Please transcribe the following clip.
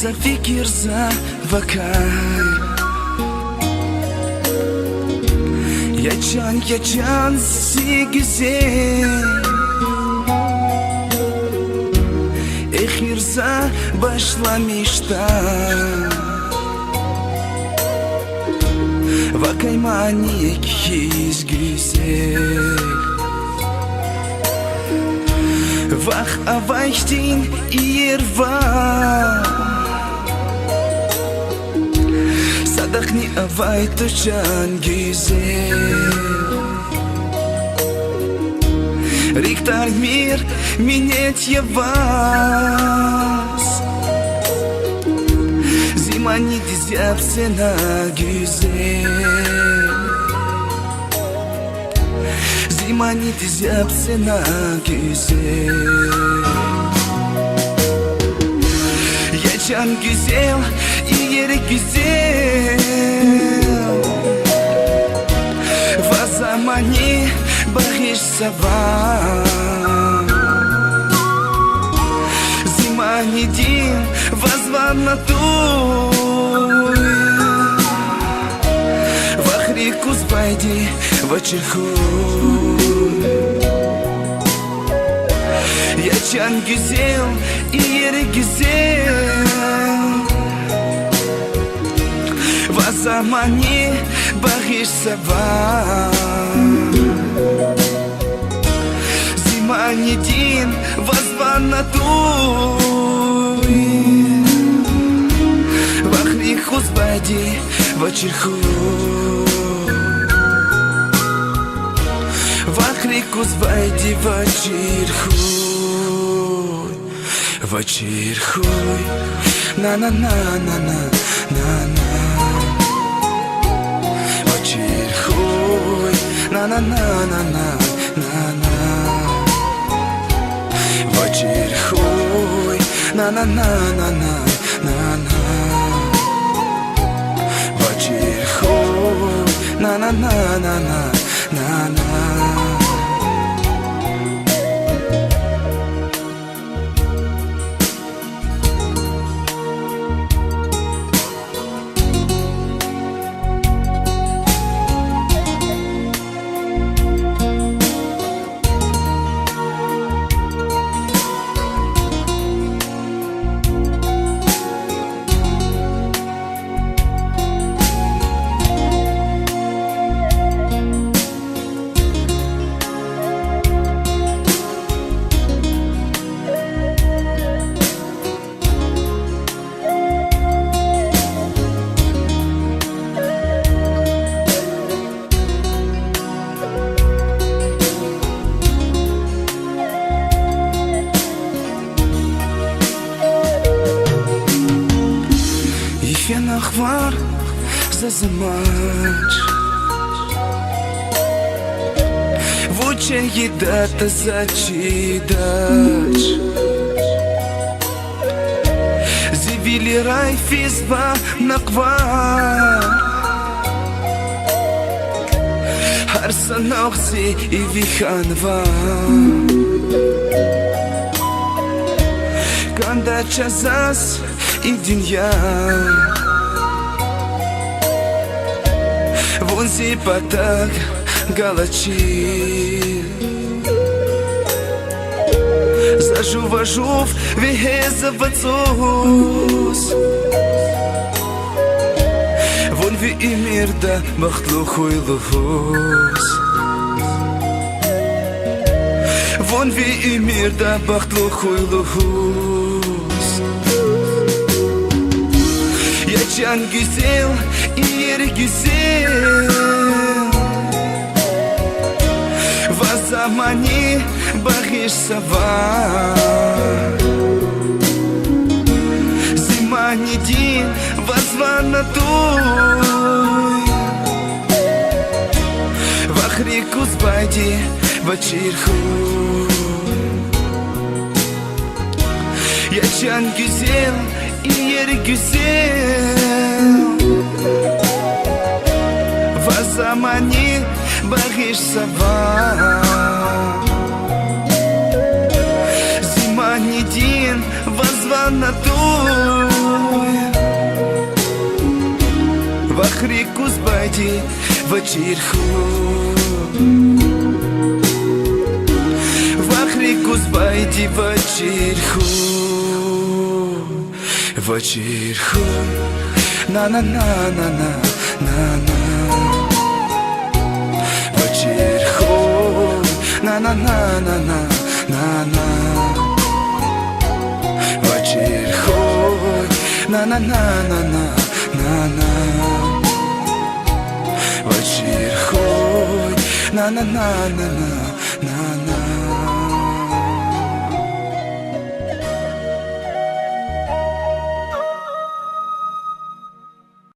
Za fikir za vakay Yaşan si güzel Ehirza başlamıştan Vakay manik his güzel Vach avaychtin irva Sadachni avay tochan güzel Riktar mir minet ya vas Zimani dizyap sena güzel Zimani dizyap sena güzel Yaşan güzel, yeri güzel Vazamani bahir savan Zimani din возван на той Вахрику спайди вачерхуй Yaşan güzel, yeri güzel Vazamani bahir savan Zimani din возван на той Вахрику спайди вачерхуй Вахрику спайди вачерхуй Вачерхуй на-на-на-на-на-на-на Вачерхуй на-на-на-на-на-на Вачерхуй на-на-на-на-на-на Вачерхуй на-на-на-на-на-на Var za zamač Vuče je data začidać Zivili raj fizba nakvar Harsa noxzi i vihanva Kanda chazas i dünya Вунзи патак галачи Зажув вегеза вацус Вон ви имирда махтлухуй лухус Вон ви имирда махтлухуй лухус Yaşan güzel, yeri güzel Vazamani bahir savan Zimani din возван на той Вахрику спайди вачерхуй Yaşan güzel, yeri güzel Vazamani bahir savan Zimani din возванатуй. Вахри кузбайди вечірху, Вахри кузбайди вечірху, вечірху, на-на-на-на-на-на-на. Вечірху, на-на-на-на-на-на-на. Вечірху, на-на-на-на-на-на-на. Вечірху, на-на-на-на-на.